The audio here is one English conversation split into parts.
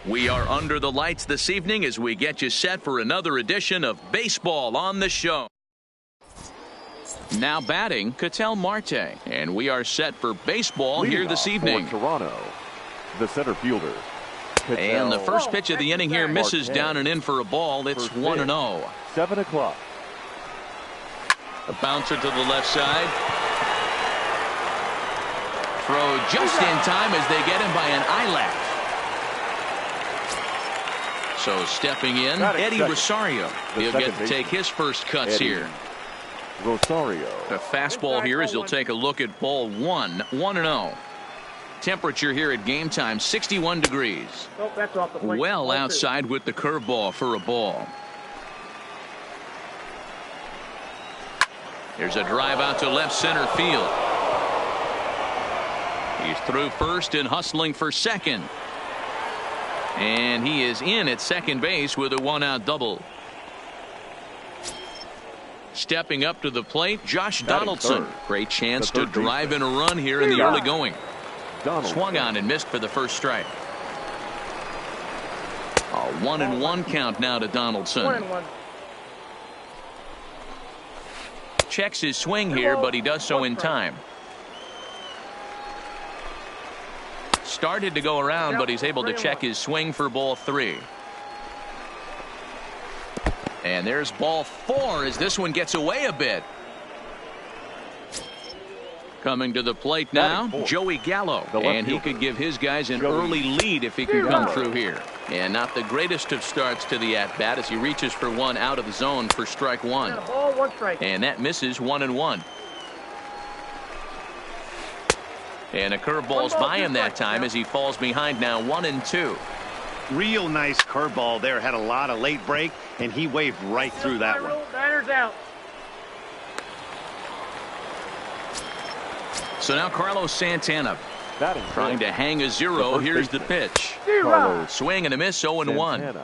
We are under the lights this evening as we get you set for another edition of Baseball on the Show. Now batting, Ketel Marte, and we are set for baseball here this evening. For Toronto, the center fielder. And the first pitch of the inning here misses down and in for a ball. It's 1-0. 7 o'clock. A bouncer to the left side. Throw just in time as they get him by an eyelash. So stepping in, Eddie Rosario. He'll get to take his first cuts here. Rosario. The fastball here as he'll take a look at ball 1-0. Temperature here at game time 61 degrees. Well outside with the curveball for a ball. There's a drive out to left center field. He's through first and hustling for second. And he is in at second base with a 1-out double. Stepping up to the plate, Josh Donaldson. Great chance to drive in a run here in the early going. Swung on and missed for the first strike. A 1-1 count now to Donaldson. Checks his swing here, but he does so in time. Started to go around, but he's able to check his swing for ball 3. And there's ball 4 as this one gets away a bit. Coming to the plate now, Joey Gallo, and he could give his guys an early lead if he can come through here. And not the greatest of starts to the at-bat as he reaches for one out of the zone for strike 1. And that misses 1-1. And a curveball's by him that time as he falls behind now 1-2. Real nice curveball there. Had a lot of late break, and he waved right through that one. Out. So now Carlos Santana trying to hang a 0. Here's the pitch. Swing and a miss, 0-1.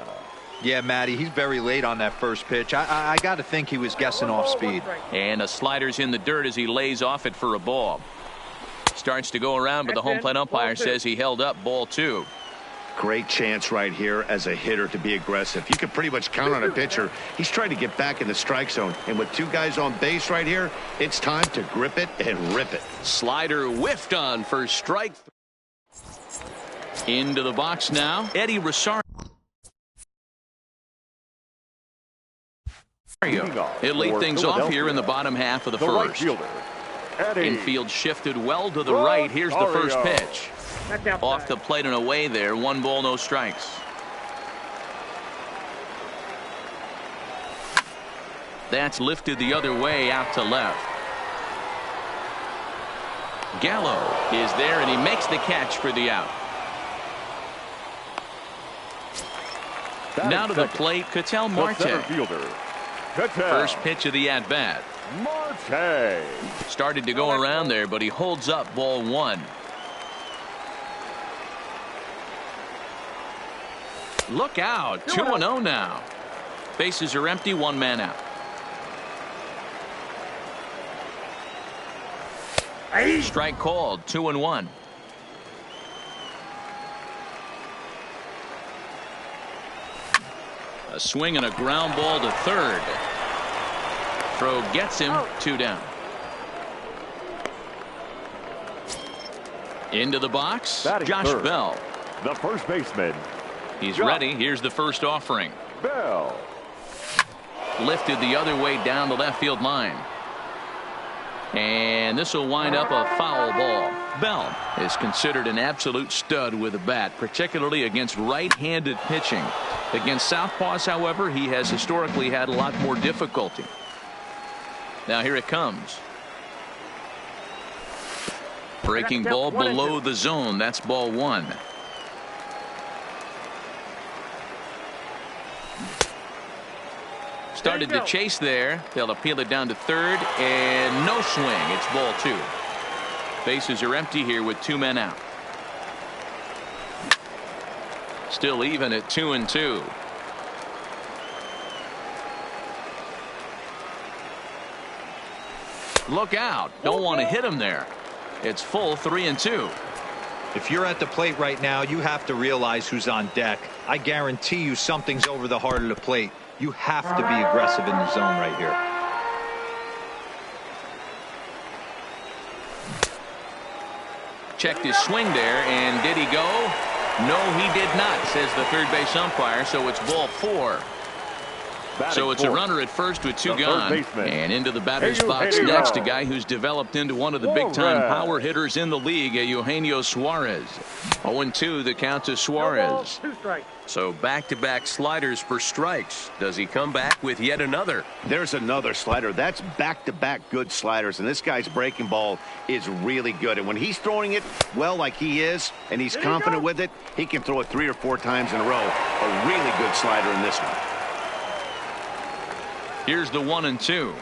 Yeah, Matty, he's very late on that first pitch. I got to think he was guessing off speed. And a slider's in the dirt as he lays off it for a ball. Starts to go around, but the home plate umpire says he held up ball 2. Great chance right here as a hitter to be aggressive. You can pretty much count on a pitcher. He's trying to get back in the strike zone. And with 2 guys on base right here, it's time to grip it and rip it. Slider whiffed on for strike. Into the box now, Eddie Rosario. He'll lead things off here in the bottom half of the first. Infield shifted well to the right. Here's the first pitch. Off the plate and away there. 1 ball, no strikes. That's lifted the other way out to left. Gallo is there and he makes the catch for the out. Now to the plate, Ketel Marte. First pitch of the at-bat. Marte started to go around there, but he holds up ball 1. Look out, 2-0 now. Bases are empty, 1 man out. Strike called, 2-1. A swing and a ground ball to third. Throw gets him, 2 down. Into the box, Josh Bell. The first baseman. He's ready. Here's the first offering. Bell. Lifted the other way down the left field line. And this will wind up a foul ball. Bell is considered an absolute stud with a bat, particularly against right-handed pitching. Against southpaws, however, he has historically had a lot more difficulty. Now here it comes. Breaking ball below the zone. That's ball 1. Started to chase there. They'll appeal it down to third, and no swing. It's ball 2. Bases are empty here with 2 men out. Still even at 2-2. Look out. Don't want to hit him there. It's full 3-2. If you're at the plate right now, you have to realize who's on deck. I guarantee you something's over the heart of the plate. You have to be aggressive in the zone right here. Checked his swing there, and did he go? No, he did not, says the third base umpire, so it's ball 4. So it's a runner at first with 2 gone. And into the batter's box next, a guy who's developed into one of the big-time power hitters in the league, Eugenio Suarez. 0-2 the count to Suarez. So back-to-back sliders for strikes. Does he come back with yet another? There's another slider. That's back-to-back good sliders, and this guy's breaking ball is really good. And when he's throwing it well like he is, and he's confident with it, he can throw it 3 or 4 times in a row. A really good slider in this one. Here's the 1-2.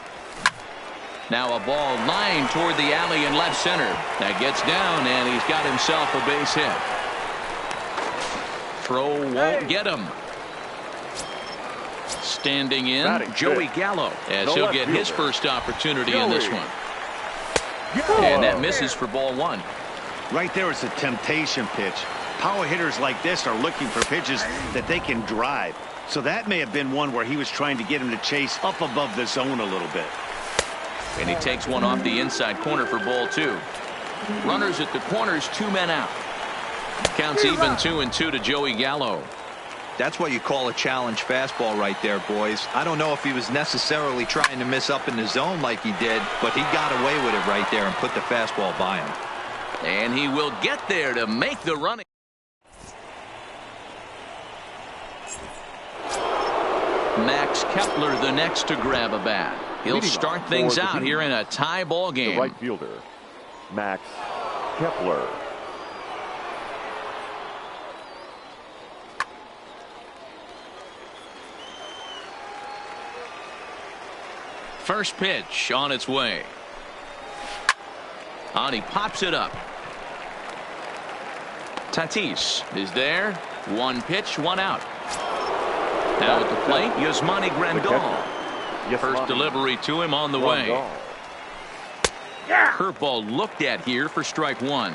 Now a ball lined toward the alley in left center. That gets down, and he's got himself a base hit. Throw won't get him. Standing in, Joey Gallo, as he'll get his first opportunity in this one. And that misses for ball 1. Right there is a temptation pitch. Power hitters like this are looking for pitches that they can drive. So that may have been one where he was trying to get him to chase up above the zone a little bit. And he takes one off the inside corner for ball 2. Runners at the corners, 2 men out. Counts even 2-2 to Joey Gallo. That's what you call a challenge fastball right there, boys. I don't know if he was necessarily trying to miss up in the zone like he did, but he got away with it right there and put the fastball by him. And he will get there to make the run. Max Kepler the next to grab a bat. He'll start things out here in a tie ball game. The right fielder, Max Kepler. First pitch on its way. And he pops it up. Tatis is there. 1 pitch, 1 out. Now at the plate, Yasmani Grandal. First delivery to him on the way. Curveball looked at here for strike 1.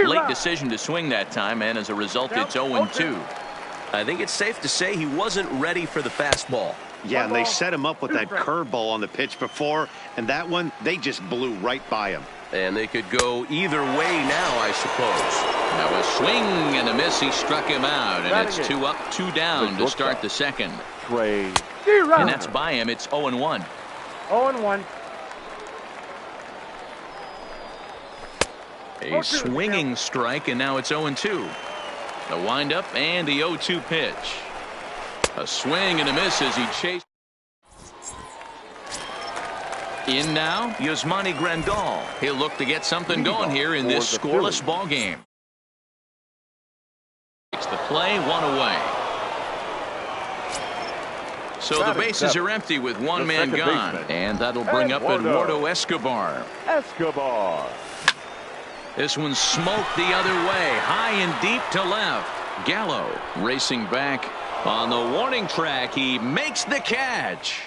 Late decision to swing that time, and as a result, it's 0-2. I think it's safe to say he wasn't ready for the fastball. Yeah, and they set him up with that curveball on the pitch before, and that one, they just blew right by him. And they could go either way now, I suppose. Now a swing and a miss. He struck him out, and it's 2 up, 2 down to start the second. And that's by him. It's 0-1. 0-1. A swinging strike, and now it's 0-2. The windup and the 0-2 pitch. A swing and a miss as he chased. In now, Yasmani Grandal. He'll look to get something going here in this scoreless ball game. Takes the play, 1 away. So the bases are empty with 1 man gone. And that'll bring up Eduardo Escobar. This one's smoked the other way, high and deep to left. Gallo racing back on the warning track. He makes the catch.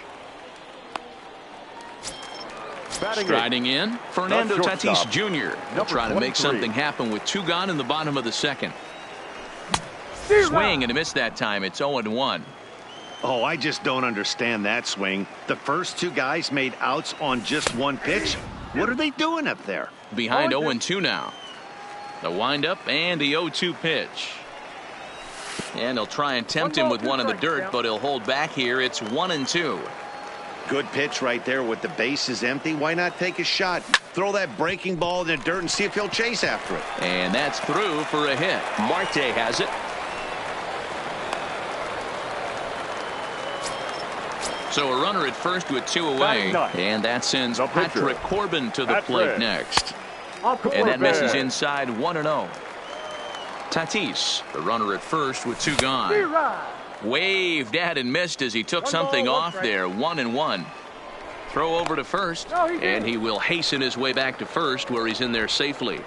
Striding in, Fernando Tatis Jr. will try to make something happen with 2 gone in the bottom of the second. Swing and a miss that time. It's 0-1. Oh, I just don't understand that swing. The first 2 guys made outs on just 1 pitch. What are they doing up there? Behind 0-2 now. The windup and the 0-2 pitch. And he'll try and tempt him with one in the dirt, but he'll hold back here. It's 1-2. Good pitch right there with the bases empty. Why not take a shot? Throw that breaking ball in the dirt and see if he'll chase after it. And that's through for a hit. Marte has it. So a runner at first with 2 away. And that sends Patrick Corbin to the plate next. And that misses inside 1-0. Tatis, the runner at first with 2 gone. Waved at and missed as he took something off there. 1-1. Throw over to first, and he will hasten his way back to first where he's in there safely.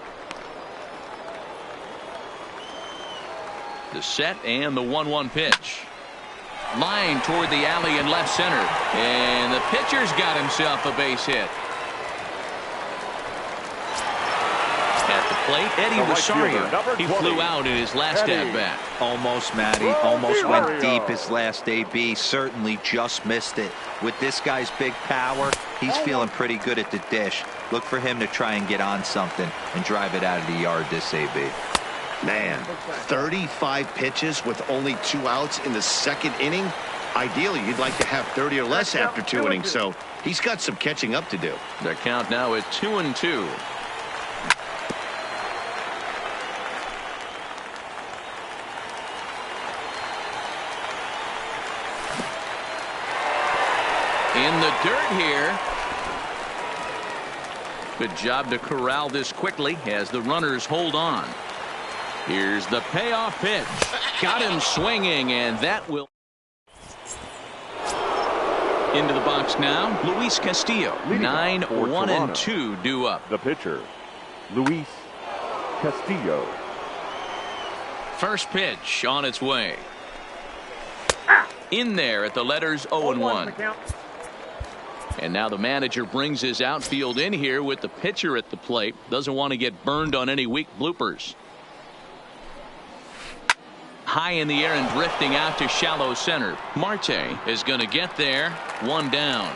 The set and the 1-1 pitch. Line toward the alley in left center. And the pitcher's got himself a base hit. plate, Eddie The right Rosario. fielder, number He 20. flew out in his last Eddie. at-bat. Almost, Matty. Almost went deep his last AB. Certainly just missed it. With this guy's big power, he's feeling pretty good at the dish. Look for him to try and get on something and drive it out of the yard this AB. Man, 35 pitches with only 2 outs in the second inning. Ideally, you'd like to have 30 or less after 2 innings, so he's got some catching up to do. The count now is 2-2. In the dirt here. Good job to corral this quickly as the runners hold on. Here's the payoff pitch. Got him swinging, and that will. Into the box now, Luis Castillo. Leading off 9, for 1, and Toronto. 2 due up. The pitcher, Luis Castillo. First pitch on its way. In there at the letters 0-1. And now the manager brings his outfield in here with the pitcher at the plate. Doesn't want to get burned on any weak bloopers. High in the air and drifting out to shallow center. Marte is going to get there. 1 down.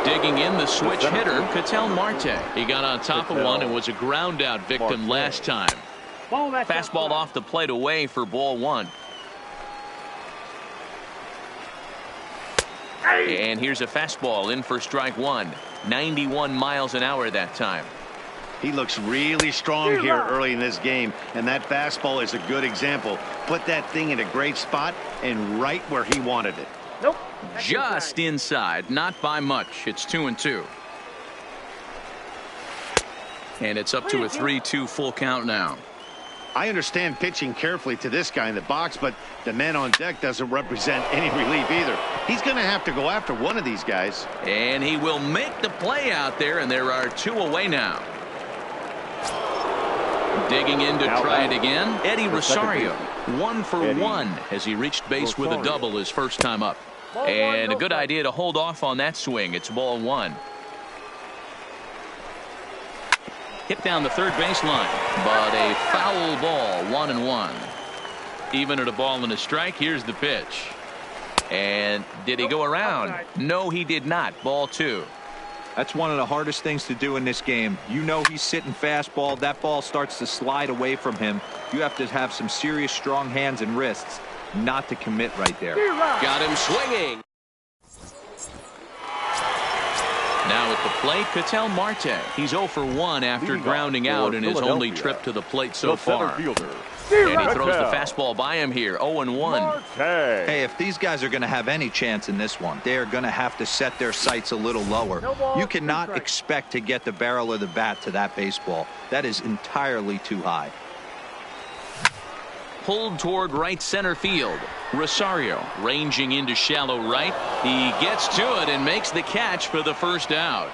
Digging in the switch hitter, Ketel Marte. He got on top of one and was a ground out victim last time. Fastball off the plate away for ball 1. And here's a fastball in for strike 1. 91 miles an hour that time. He looks really strong here early in this game, and that fastball is a good example. Put that thing in a great spot and right where he wanted it. Just inside, not by much. It's 2-2. And it's up to a 3-2 full count now. I understand pitching carefully to this guy in the box, but the man on deck doesn't represent any relief either. He's going to have to go after one of these guys. And he will make the play out there, and there are 2 away now. Digging in to try it again, Eddie Rosario. 1 for 1 as he reached base with a double his first time up. And a good idea to hold off on that swing. It's ball 1. Hit down the third baseline, but a foul ball. 1-1. Even at a ball and a strike. Here's the pitch. And did he go around? No, he did not. Ball 2. That's one of the hardest things to do in this game. You know he's sitting fastball. That ball starts to slide away from him. You have to have some serious strong hands and wrists not to commit right there. Got him swinging. Now at the plate, Ketel Marte. He's 0 for 1 after Leading grounding off out for in his only Philadelphia, trip to the plate so the center far. fielder, And he throws the Ketel fastball by him here. 0-1. Marte. Hey, if these guys are going to have any chance in this one, they're going to have to set their sights a little lower. You cannot expect to get the barrel of the bat to that baseball. That is entirely too high. Pulled toward right center field. Rosario ranging into shallow right. He gets to it and makes the catch for the first out.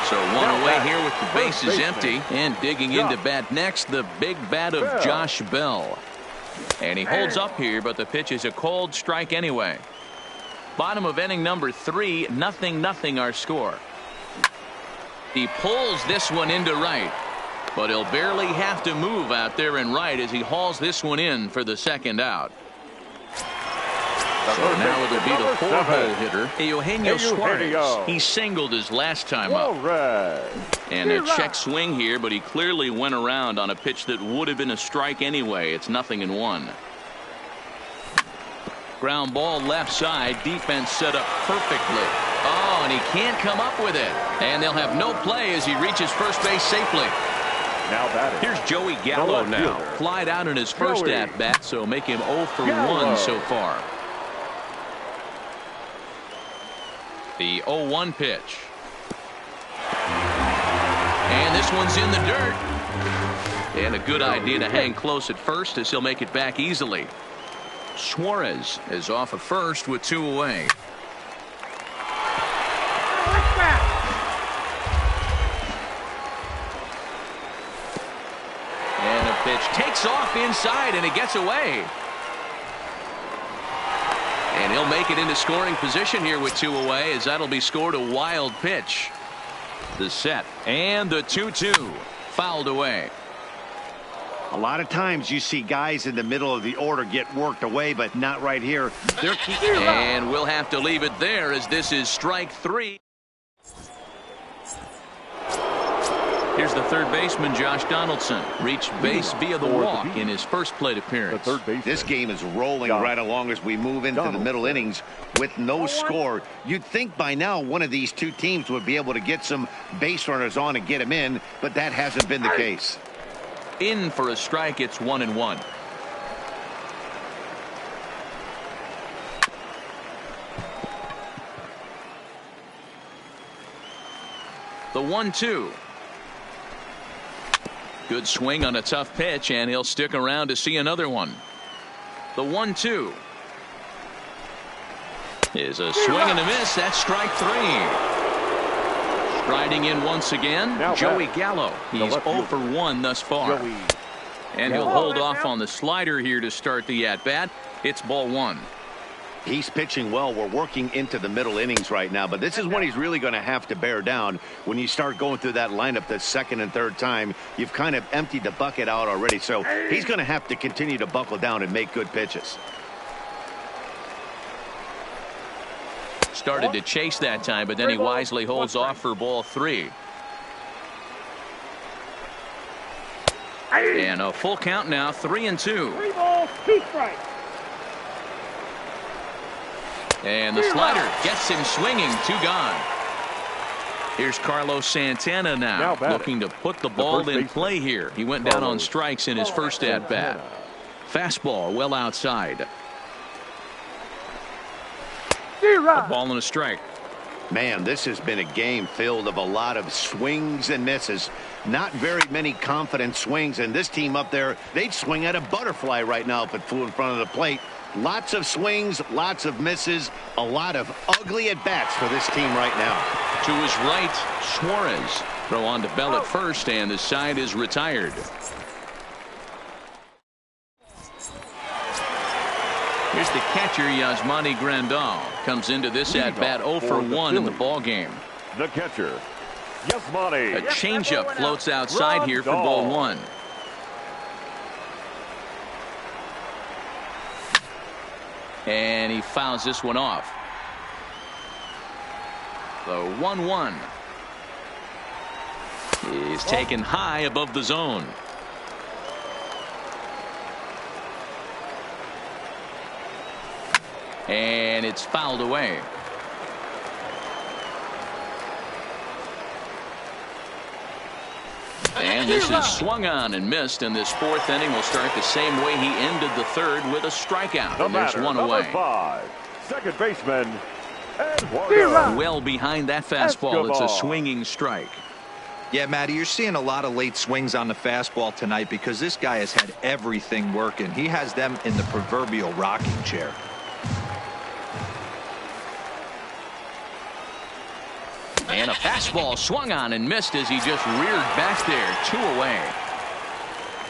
So 1 away here with the bases empty, and digging into bat next, the big bat of Josh Bell. And he holds up here, but the pitch is a cold strike anyway. Bottom of inning number 3, 0-0 our score. He pulls this one into right, but he'll barely have to move out there in right as he hauls this one in for the second out. So now it'll be the 4-hole hitter, Eugenio Suarez. He singled his last time up. And a check swing here, but he clearly went around on a pitch that would have been a strike anyway. It's 0-1. Ground ball left side. Defense set up perfectly. Oh, and he can't come up with it. And they'll have no play as he reaches first base safely. Now batting. Here's Joey Gallo The left now. fielder, Flied out in his first Joey at-bat, so make him 0 for Gallo. 1 so far. The 0-1 pitch. And this one's in the dirt. And a good idea to hang close at first as he'll make it back easily. Suarez is off at first with 2 away. And a pitch takes off inside and it gets away. And he'll make it into scoring position here with 2 away, as that'll be scored a wild pitch. The set and the 2-2 fouled away. A lot of times you see guys in the middle of the order get worked away, but not right here. They're keeping. And we'll have to leave it there, as this is strike 3. Here's the third baseman, Josh Donaldson. Reached base via the walk in his first plate appearance. This game is rolling right along as we move into the middle innings with no score. You'd think by now one of these two teams would be able to get some base runners on and get them in, but that hasn't been the case. In for a strike, it's 1-1. The 1-2. Good swing on a tough pitch, and he'll stick around to see another one. The 1-2 is a swing and a miss. That's strike 3. Striding in once again, Joey Gallo. He's 0 for 1 thus far. And he'll hold off on the slider here to start the at-bat. It's ball 1. He's pitching well. We're working into the middle innings right now, but this is when he's really going to have to bear down. When you start going through that lineup the second and third time, you've kind of emptied the bucket out already, so he's going to have to continue to buckle down and make good pitches. Started to chase that time, but then he wisely holds off for ball 3. And a full count now, 3-2. 3 balls, 2 strikes. And the slider gets him swinging. 2 gone. Here's Carlos Santana now looking to put the ball in play here. He went down on strikes in his first at-bat. Fastball well outside. A ball and a strike. Man, this has been a game filled of a lot of swings and misses. Not very many confident swings, and this team up there, they'd swing at a butterfly right now if it flew in front of the plate. Lots of swings, lots of misses, a lot of ugly at-bats for this team right now. To his right, Suarez. Throw on to Bell at first, and the side is retired. Here's the catcher, Yasmani Grandal. Comes into this at-bat 0 for 1 in the ballgame. The catcher, Yasmani. A changeup floats outside here for ball 1. And he fouls this one off. The 1-1 is taken high above the zone. And it's fouled away. And this is swung on and missed, and this 4th inning will start the same way he ended the 3rd, with a strikeout. And there's 1 away. 5, second baseman, Eduardo. Well behind that fastball. It's a swinging strike. Yeah, Matty, you're seeing a lot of late swings on the fastball tonight because this guy has had everything working. He has them in the proverbial rocking chair. And a fastball swung on and missed as he just reared back there. 2 away.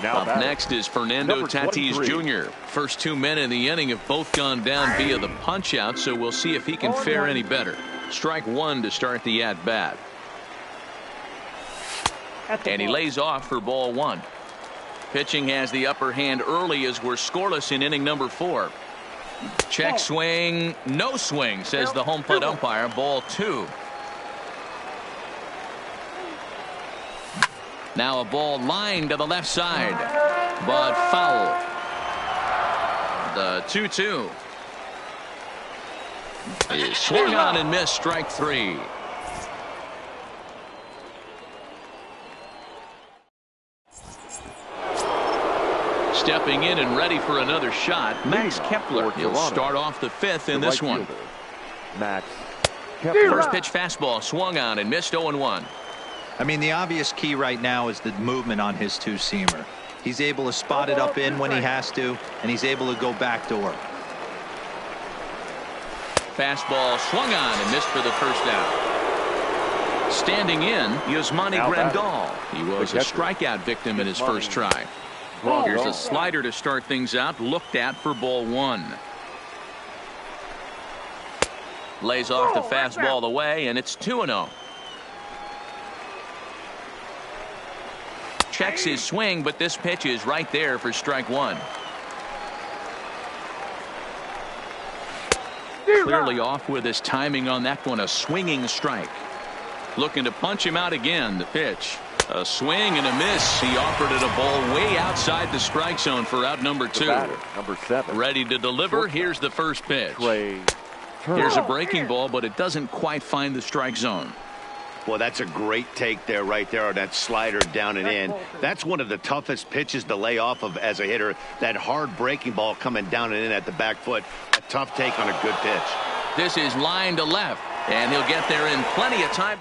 Up next is Fernando Tatis Jr. First 2 men in the inning have both gone down via the punch out, so we'll see if he can fare any better. Strike 1 to start the at bat. And he lays off for ball 1. Pitching has the upper hand early as we're scoreless in inning number 4. Check swing, no swing, says the home plate umpire. Ball 2. Now a ball lined to the left side, but foul. The 2-2 is swung on and missed. Strike 3. Stepping in and ready for another shot, Max Kepler. He'll start off the 5th in this one. Max Kepler. First pitch fastball swung on and missed. 0-1. I mean, the obvious key right now is the movement on his 2-seamer. He's able to spot it up in when he has to, and he's able to go back door. Fastball swung on and missed for the first out. Standing in, Yasmani Grandal. He was a strikeout victim in his first try. Here's a slider to start things out, looked at for ball 1. Lays off the fastball away, and it's 2-0. Checks his swing, but this pitch is right there for strike one. Clearly off with his timing on that one. A swinging strike. Looking to punch him out again. The pitch. A swing and a miss. He offered it a ball way outside the strike zone for out number 2. Number 7. Ready to deliver. Here's the first pitch. Here's a breaking ball, but it doesn't quite find the strike zone. Well, that's a great take there, right there, on that slider down and in. That's one of the toughest pitches to lay off of as a hitter. That hard breaking ball coming down and in at the back foot. A tough take on a good pitch. This is line to left, and he'll get there in plenty of time.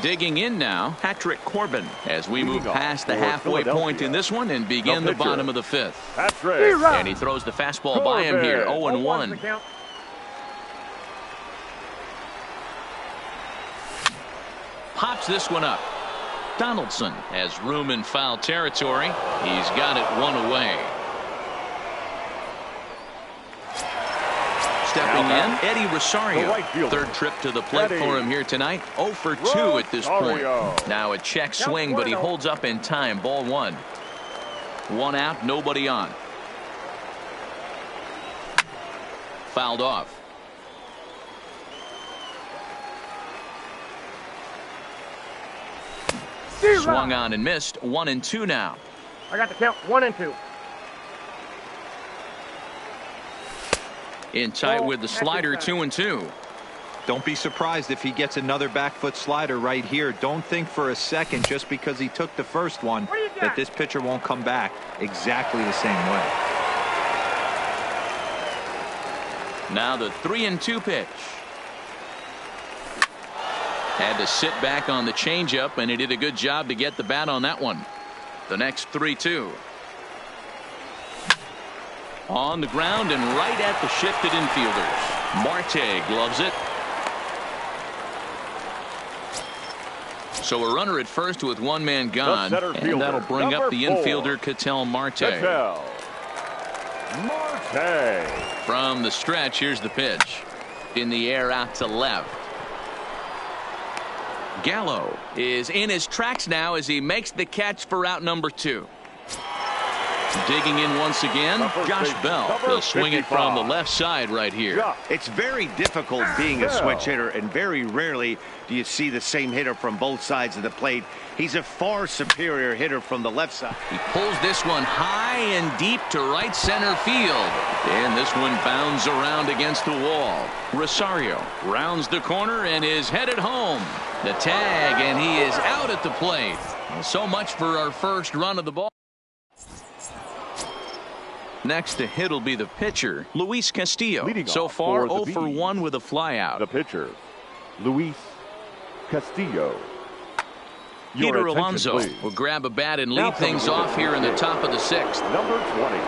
Digging in now, Patrick Corbin, as we move past the halfway point in this one and begin the bottom of the 5th. And he throws the fastball by him here, 0-1. Pops this one up. Donaldson has room in foul territory. He's got it one away. Stepping in, Eddie Rosario. Third trip to the plate for him here tonight. 0 for 2 at this point. Now a check swing, but he holds up in time. Ball 1. 1 out, nobody on. Fouled off. Swung on and missed. 1-2 now. I got the count. 1-2. In tight with the slider, 2-2. Don't be surprised if he gets another back foot slider right here. Don't think for a second, just because he took the first one, that this pitcher won't come back exactly the same way. Now the 3-2 pitch. Had to sit back on the changeup, and he did a good job to get the bat on that one. The next 3-2. On the ground and right at the shifted infielders. Marte gloves it. So a runner at first with one man gone, and that'll bring up the infielder Ketel Marte. From the stretch, here's the pitch. In the air out to left. Gallo is in his tracks now as he makes the catch for out number 2. Digging in once again, Josh Bell will swing it from the left side right here. It's very difficult being a switch hitter, and very rarely do you see the same hitter from both sides of the plate. He's a far superior hitter from the left side. He pulls this one high and deep to right center field. And this one bounds around against the wall. Rosario rounds the corner and is headed home. The tag, and he is out at the plate. So much for our first run of the ball. Next to hit will be the pitcher, Luis Castillo. So far, 0 for 1 with a flyout. The pitcher, Luis Castillo. Peter Alonso will grab a bat and lead things off here in the top of the 6th. Number 20.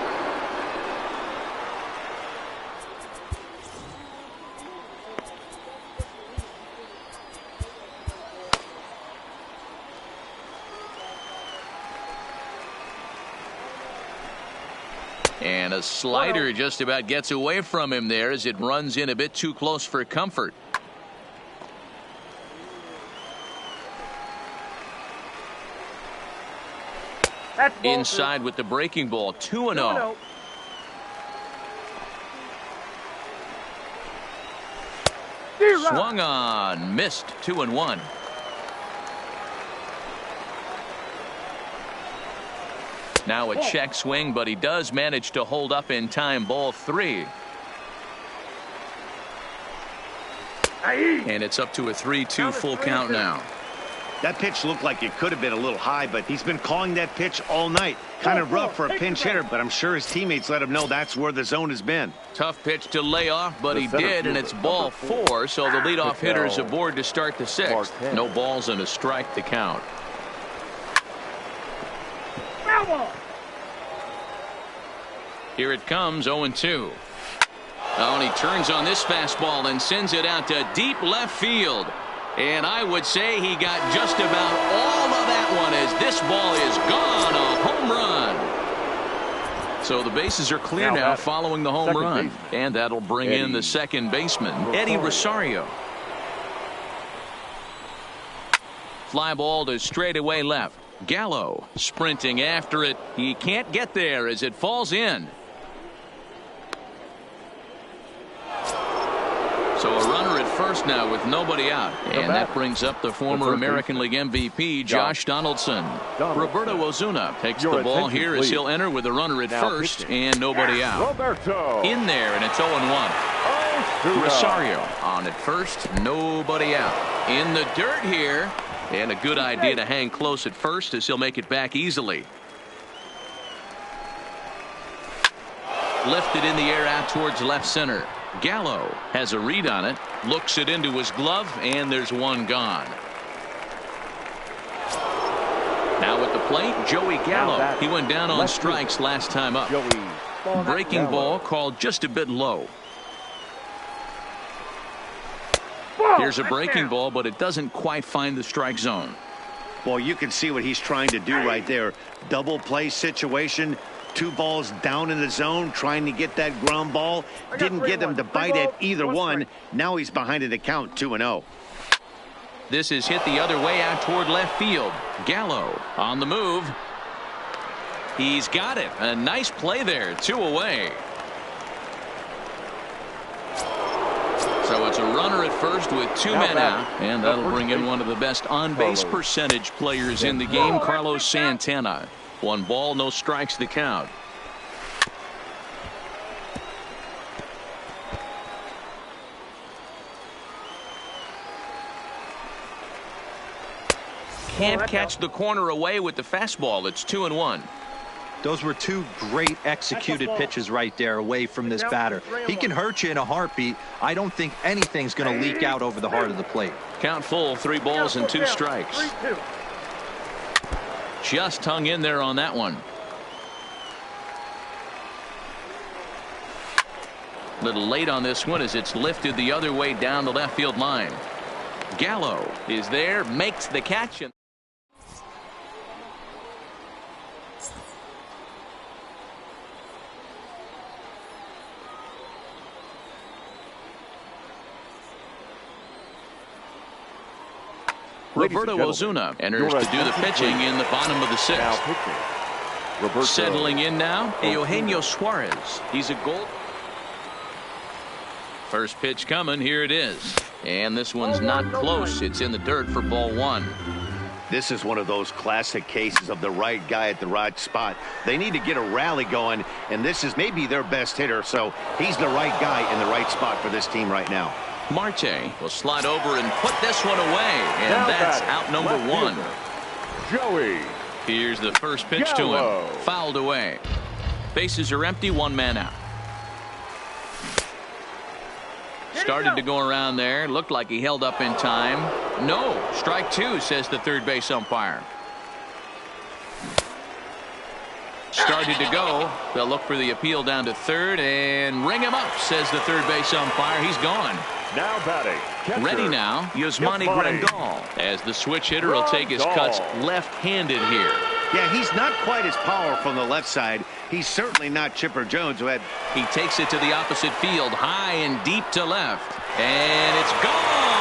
And a slider just about gets away from him there as it runs in a bit too close for comfort. Inside with the breaking ball, 2-0. Swung on, missed, 2-1. Now a check swing, but he does manage to hold up in time. Ball 3. And it's up to a 3-2 full count now. That pitch looked like it could have been a little high, but he's been calling that pitch all night. Kind of rough for a pinch hitter, but I'm sure his teammates let him know that's where the zone has been. Tough pitch to lay off, but he did, and it's ball 4, so the leadoff hitter is aboard to start the 6th. No balls and a strike to count. Here it comes, 0-2. Oh, and he turns on this fastball and sends it out to deep left field. And I would say he got just about all of that one as this ball is gone. A home run. So the bases are clear now following the home run. And that'll bring in the second baseman, Eddie Rosario. Fly ball to straightaway left. Gallo sprinting after it. He can't get there as it falls in. So a runner at first now with nobody out. And that brings up the former American League MVP, Josh Donaldson. Roberto Ozuna takes the ball here as he'll enter with a runner at first and nobody out. In there, and it's 0-1. Rosario on at first, nobody out. In the dirt here, and a good idea to hang close at first as he'll make it back easily. Lifted in the air out towards left center. Gallo has a read on it, looks it into his glove, and there's one gone. Now at the plate, Joey Gallo. He went down on strikes last time up. Breaking ball called just a bit low. Here's a breaking ball, but it doesn't quite find the strike zone. Well, you can see what he's trying to do right there. Double play situation. 2 balls down in the zone, trying to get that ground ball. Didn't get him to bite at either one. Now he's behind in the count, 2-0. This is hit the other way out toward left field. Gallo on the move. He's got it. A nice play there. 2 away. So it's a runner at first with 2 men out, and that'll bring in one of the best on-base percentage players in the game, Carlos Santana. 1 ball, no strikes to count. Can't catch the corner away with the fastball. It's 2-1. Those were 2 great executed pitches right there away from this batter. He can hurt you in a heartbeat. I don't think anything's going to leak out over the heart of the plate. Count full, 3 balls and 2 strikes. Just hung in there on that one. Little late on this one as it's lifted the other way down the left field line. Gallo is there, makes the catch. Roberto Ozuna enters to do the pitching in the bottom of the 6th. Settling in now, Eugenio Suarez. He's a goal. First pitch coming. Here it is. And this one's not close. It's in the dirt for ball 1. This is one of those classic cases of the right guy at the right spot. They need to get a rally going, and this is maybe their best hitter, so he's the right guy in the right spot for this team right now. Marte will slide over and put this one away, and that's out number 1. Joey. Here's the first pitch to him. Fouled away. Bases are empty, 1 man out. Started to go around there. Looked like he held up in time. No. Strike 2, says the third base umpire. Started to go. They'll look for the appeal down to third and ring him up, says the third base umpire. He's gone. Now batting. Catcher. Ready now, Yasmani Grandal, as the switch hitter will take his cuts left-handed here. Yeah, he's not quite as powerful on the left side. He's certainly not Chipper Jones, who had. He takes it to the opposite field, high and deep to left, and it's gone.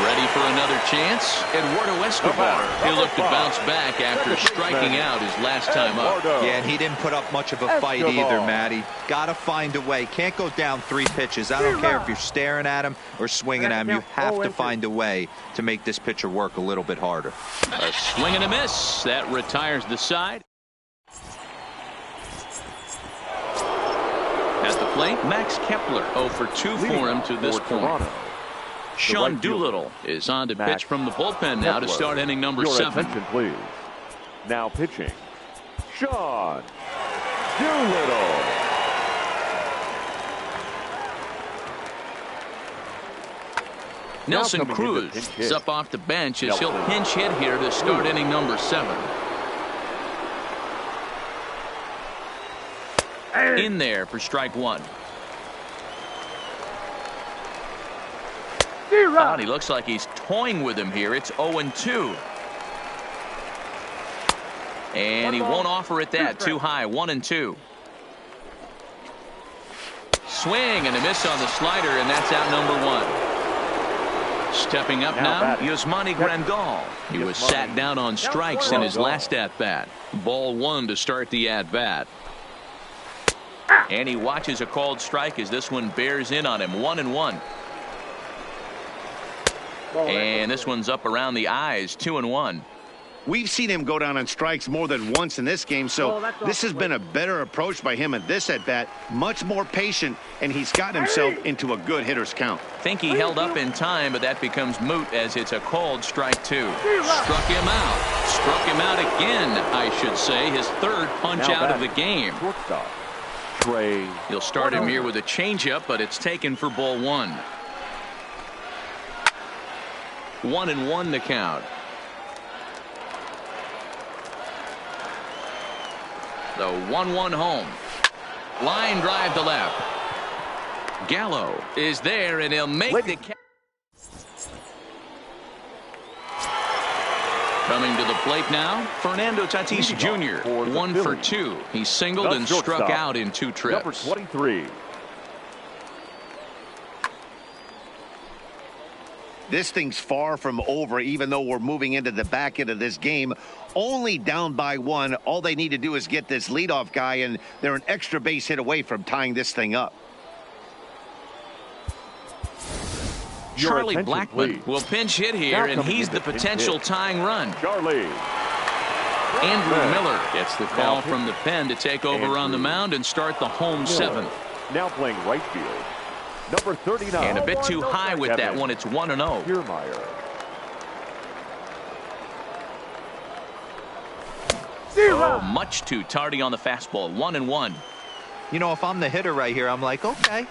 Ready for another chance? Eduardo Escobar. He'll look to bounce back after striking out his last time up. Yeah, and he didn't put up much of a fight either, Matty. Got to find a way. Can't go down 3 pitches. I don't care if you're staring at him or swinging at him. You have to find a way to make this pitcher work a little bit harder. A swing and a miss. That retires the side. At the plate, Max Kepler 0 for 2 for him to this point. Sean Doolittle is on to pitch from the bullpen now to start inning number 7. Attention, please. Now pitching, Sean Doolittle. Nelson Cruz is up off the bench as he'll pinch hit here to start inning number 7. In there for strike 1. He looks like he's toying with him here. It's 0-2. And he won't offer it that. Too high. 1-2. Swing and a miss on the slider, and that's out number 1. Stepping up now, Yasmani Grandal. He was sat down on strikes in his last at-bat. Ball 1 to start the at-bat. And he watches a called strike as this one bears in on him. 1-1. And this one's up around the eyes. 2-1. We've seen him go down on strikes more than once in this game, so this has been a better approach by him at this at-bat. Much more patient, and he's gotten himself into a good hitter's count. Think he held up in time, but that becomes moot as it's a called strike 2. Struck him out. Struck him out again, I should say. His third punch out of the game. He'll start him here with a changeup, but it's taken for ball 1. 1-1 the count. The 1-1 home. Line drive to left. Gallo is there, and he'll make the catch. Coming to the plate now, Fernando Tatis Jr. 1 for 2. He singled and struck out in 2 trips. Number 23. This thing's far from over, even though we're moving into the back end of this game. Only down by 1. All they need to do is get this leadoff guy, and they're an extra base hit away from tying this thing up. Charlie Blackmon will pinch hit here, and he's the potential tying run. Charlie. Andrew Miller gets the call from the pen to take over on the mound and start the home 7th. Now playing right field. Number 39. And a bit too high with that one. It's 1-0. Kiermaier. Oh, much too tardy on the fastball. 1-1. You know, if I'm the hitter right here, I'm like, okay,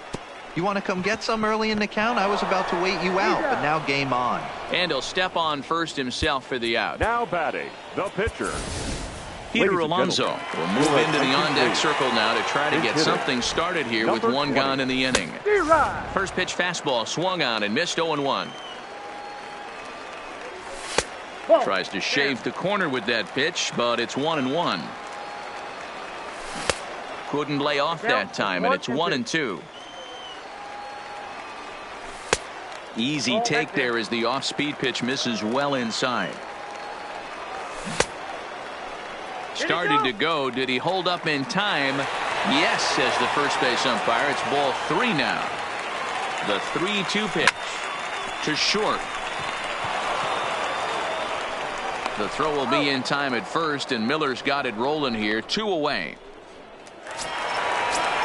you want to come get some early in the count? I was about to wait you out, but now game on. And he'll step on first himself for the out. Now batting, the pitcher. Peter Alonso will move into the on-deck circle now to try to get something started here with 1 gone in the inning. First pitch fastball swung on and missed. 0-1. Tries to shave the corner with that pitch, but it's 1-1. Couldn't lay off that time, and it's 1-2. Easy take there as the off-speed pitch misses well inside. Started to go. Did he hold up in time? Yes, says the first base umpire. It's ball 3 now. The 3-2 pitch to short. The throw will be in time at first, and Miller's got it rolling here. 2 away.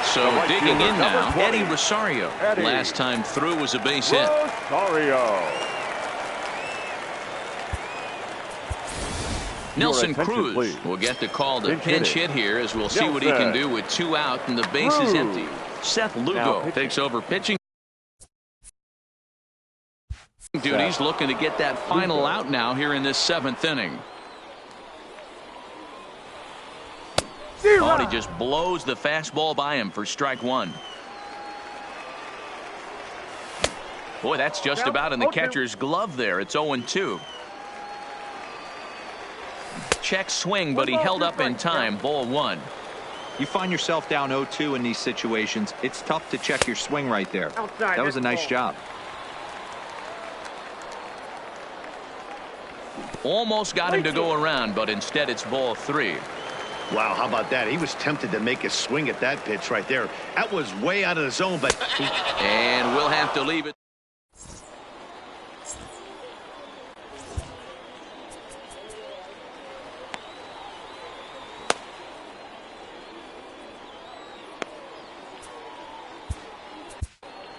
So digging in now, Eddie Rosario. Last time through was a base hit. Rosario. Nelson Cruz will get the call to pinch hit here, as we'll see what he can do with 2 out and the base is empty. Seth Lugo takes over pitching duties, looking to get that final out now here in this 7th inning. Oh, he just blows the fastball by him for strike 1. Boy, that's just about in the catcher's glove there. It's 0-2. Check swing, but he held up in time. Ball 1. You find yourself down 0-2 in these situations. It's tough to check your swing right there. That was a nice job. Almost got him to go around, but instead it's ball 3. Wow, how about that? He was tempted to make a swing at that pitch right there. That was way out of the zone, but and we'll have to leave it.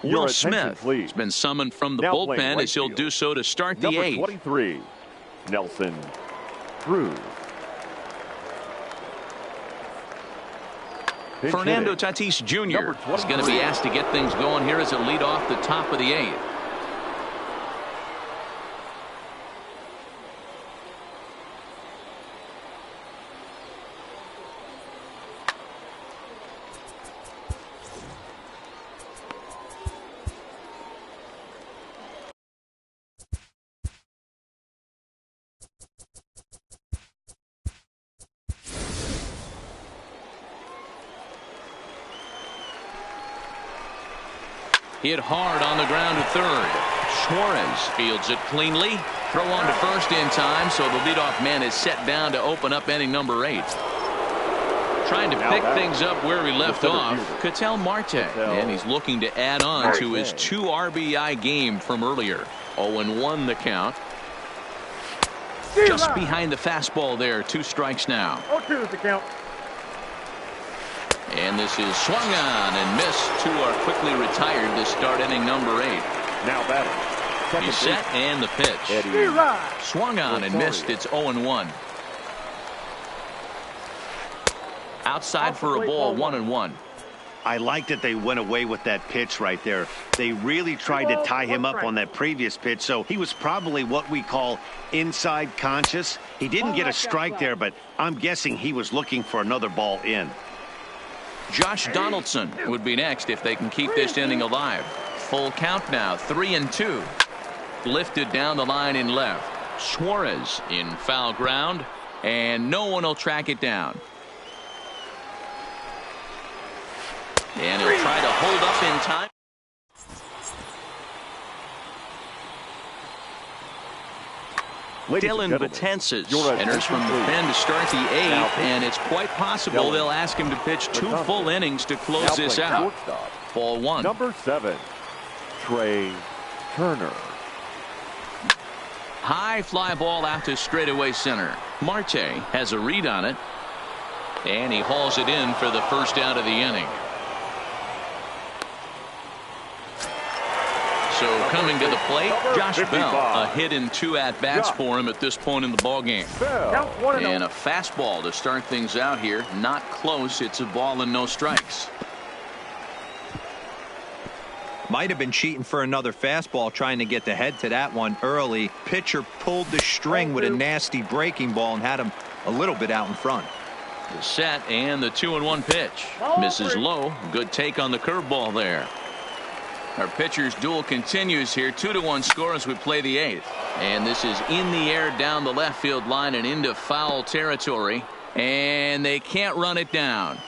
Will Smith has been summoned from the bullpen as he'll do so to start the 8th. 23, Nelson Cruz. Fernando Tatis Jr. is going to be asked to get things going here as a lead off the top of the 8th. Hit hard on the ground to third. Suarez fields it cleanly. Throw on to first in time, so the leadoff man is set down to open up inning number 8. Trying to pick things up where he left off, Ketel Marte, and he's looking to add on to his 2 RBI game from earlier. 0-1 the count. Just behind the fastball there. 2 strikes now. 0-2 is the count. And this is swung on and missed. 2 are quickly retired to start inning number 8. Now batting. He's set and the pitch. Swung on and missed. It's 0-1. Outside for a ball, 1-1. I like that they went away with that pitch right there. They really tried to tie him up on that previous pitch, so he was probably what we call inside conscious. He didn't get a strike there, but I'm guessing he was looking for another ball in. Josh Donaldson would be next if they can keep this inning alive. Full count now, 3-2. Lifted down the line in left. Suarez in foul ground, and no one will track it down. And he'll try to hold up in time. Dylan Betances enters from the pen to start the 8th, and it's quite possible they'll ask him to pitch 2 full innings to close this out. Ball 1. Number 7, Trey Turner. High fly ball out to straightaway center. Marte has a read on it, and he hauls it in for the first out of the inning. So coming to the plate, Josh Bell, a hit in 2 at-bats for him at this point in the ballgame. And a fastball to start things out here. Not close. It's a ball and no strikes. Might have been cheating for another fastball, trying to get the head to that one early. Pitcher pulled the string with a nasty breaking ball and had him a little bit out in front. The set and the 2-1 pitch. Misses low. Good take on the curveball there. Our pitcher's duel continues here. 2-1 score as we play the 8th. And this is in the air down the left field line and into foul territory. And they can't run it down.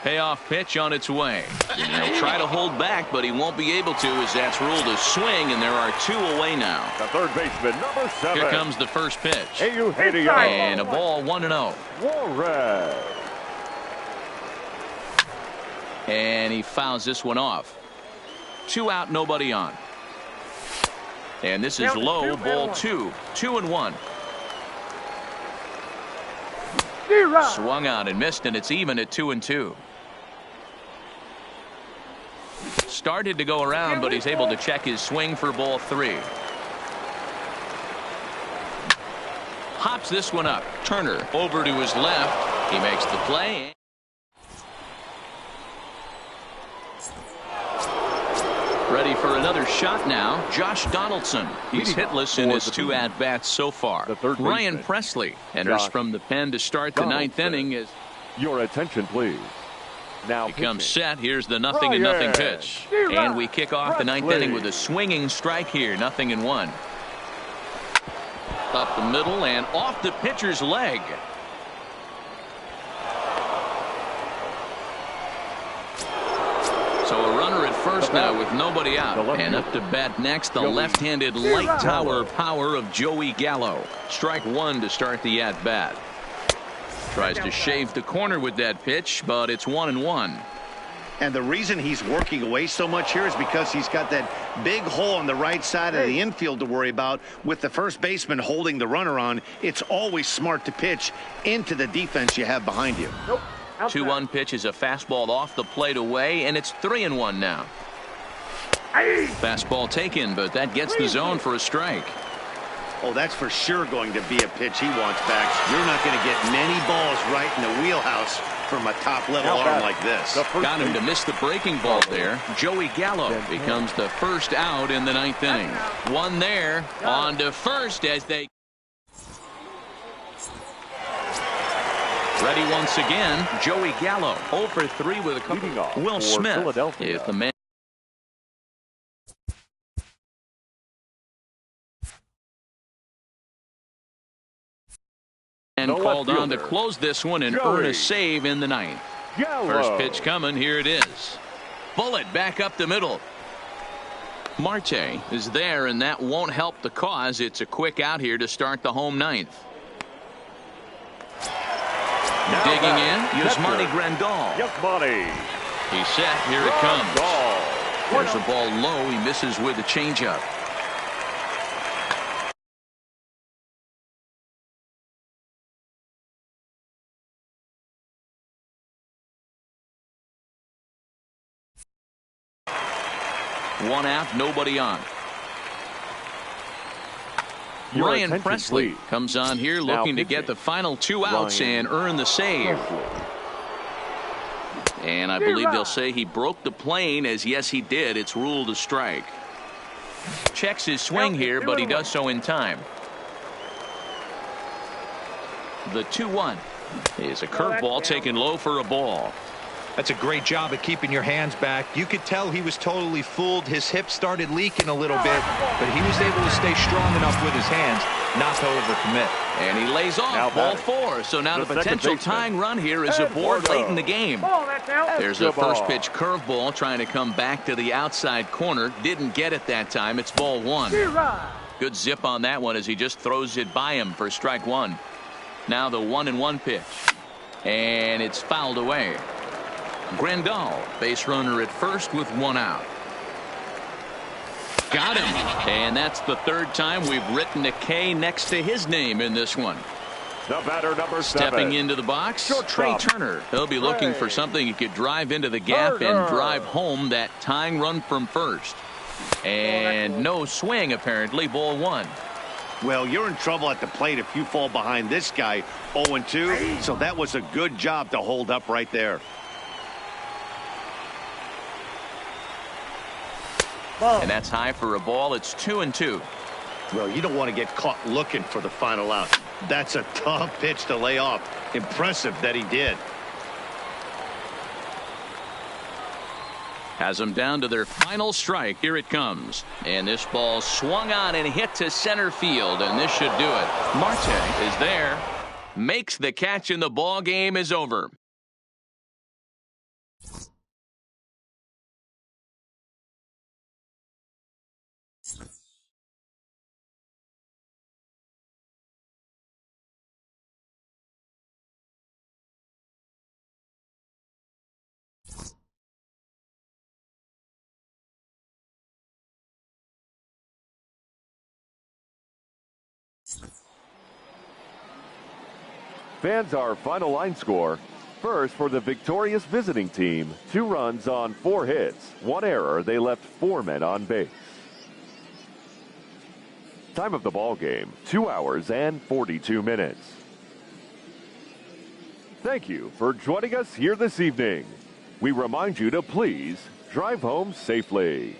Payoff pitch on its way. And he'll try to hold back, but he won't be able to, as that's ruled a swing, and there are 2 away now. The third baseman, number 7. Here comes the first pitch. Eugenio. And a ball, 1-0. Juarez. And he fouls this one off. 2 out, nobody on. And this is low, ball 2. 2-1. Swung on and missed, and it's even at 2-2. Started to go around, but he's able to check his swing for ball 3. Hops this one up. Turner over to his left. He makes the play. Ready for another shot now. Josh Donaldson. He's hitless in his 2 at-bats so far. Ryan Presley enters from the pen to start the 9th inning. As your attention, please. Now becomes set. Here's the 0-0 pitch. And we kick off the 9th inning with a swinging strike here. 0-1. Up the middle and off the pitcher's leg. So a runner at first now with nobody out. And up to bat next, the left-handed light tower power of Joey Gallo. Strike 1 to start the at-bat. Tries to shave the corner with that pitch, but it's 1-1. And the reason he's working away so much here is because he's got that big hole on the right side of the infield to worry about. With the first baseman holding the runner on, it's always smart to pitch into the defense you have behind you. 2-1 pitch is a fastball off the plate away, and it's 3-1 now. Fastball taken, but that gets the zone for a strike. Oh, that's for sure going to be a pitch he wants back. You're not going to get many balls right in the wheelhouse from a top-level arm like this. Got him to miss the breaking ball there. Joey Gallo becomes the first out in the 9th inning. One there, on to first as they... Ready once again, Joey Gallo. 0 for 3 with a couple. Will Smith is the man. And called on to close this one and earn a save in the 9th. First pitch coming. Here it is. Bullet back up the middle. Marte is there, and that won't help the cause. It's a quick out here to start the home ninth. Now Digging back, in, Yasmani Grandal. Yasmani. He's set. Here it comes. There's a ball low. He misses with a changeup. One out, nobody on. Your Ryan attention, Presley please. comes on here Now looking to pitching. get the final 2 outs Ryan and earn the save. Presley. And I believe they'll say he broke the plane, as yes he did. It's ruled a strike. Checks his swing here, but he does so in time. The 2-1 is a curveball taken low for a ball. That's a great job of keeping your hands back. You could tell he was totally fooled. His hip started leaking a little bit, but he was able to stay strong enough with his hands not to overcommit. And he lays off Now ball batting. 4. So now the The second potential baseman. tying run here is aboard late in the game. Ball, that's out. There's a Good ball. first pitch curveball trying to come back to the outside corner. Didn't get it that time. It's ball 1. Good zip on that one as he just throws it by him for strike 1. Now the 1-1 pitch. And it's fouled away. Grandal, base runner at first with 1 out. Got him. And that's the 3rd time we've written a K next to his name in this one. The batter, number 7. Stepping into the box, Trey Shortstop. Turner. He'll be looking for something he could drive into the gap and drive home that tying run from first. And no swing, apparently. Ball 1. Well, you're in trouble at the plate if you fall behind this guy 0-2. So that was a good job to hold up right there. And that's high for a ball. It's 2-2. Well, you don't want to get caught looking for the final out. That's a tough pitch to lay off. Impressive that he did. Has them down to their final strike. Here it comes. And this ball swung on and hit to center field. And this should do it. Marte is there. Makes the catch, and the ball game is over. Fans, our final line score. First, for the victorious visiting team, 2 runs on 4 hits. 1 error. They left 4 men on base. Time of the ball game, 2 hours and 42 minutes. Thank you for joining us here this evening. We remind you to please drive home safely.